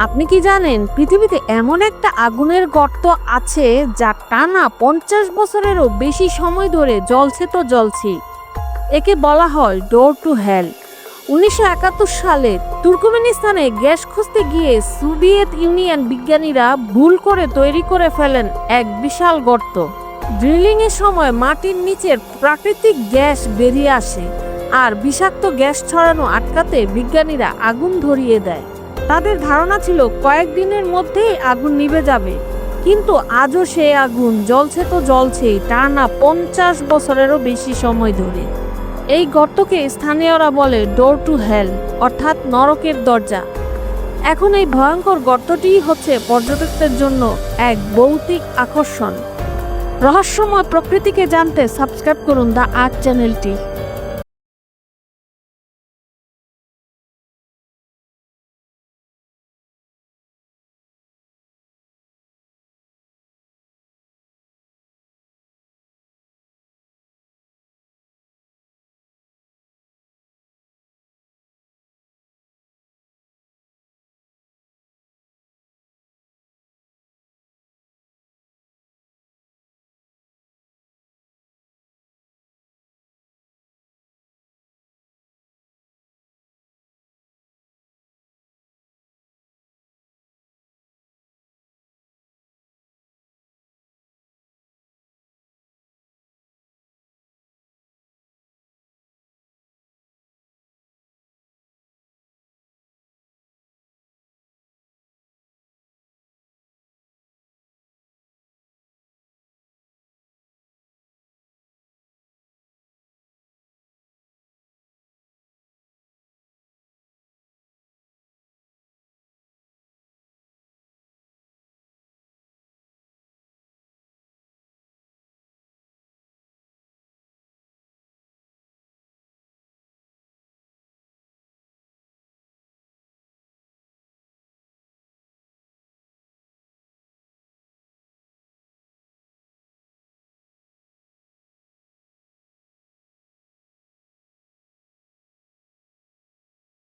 আপনি কি জানেন পৃথিবীতে এমন একটা আগুনের গর্ত আছে যা টানা 50 বছরেরও বেশি সময় ধরে জ্বলছে তো জ্বলছে। একে বলা হয় ডোর টু হেল। 1971 সালে তুর্কমেনিস্তানে গ্যাস খুঁজতে গিয়ে সোভিয়েত ইউনিয়ন বিজ্ঞানীরা ভুল করে তৈরি করে ফেলেন এক বিশাল গর্ত। ড্রিলিং এর সময় মাটির নিচের প্রাকৃতিক গ্যাস বেরিয়ে আসে আর বিষাক্ত গ্যাস ছড়ানো আটকাতে বিজ্ঞানীরা আগুন ধরিয়ে দেয়। তাদের ধারণা ছিল কয়েকদিনের মধ্যেই আগুন নিভে যাবে, কিন্তু আজও সেই আগুন জ্বলছে তো জ্বলছেই টানা 50 বছরেরও বেশি সময় ধরে। এই গর্তকে স্থানীয়রা বলে ডোর টু হেল, অর্থাৎ নরকের দরজা। এখন এই ভয়ঙ্কর গর্তটিই হচ্ছে পর্যটকদের জন্য এক ভৌতিক আকর্ষণ। রহস্যময় প্রকৃতিকে জানতে সাবস্ক্রাইব করুন দ্য আর্ট চ্যানেলটি।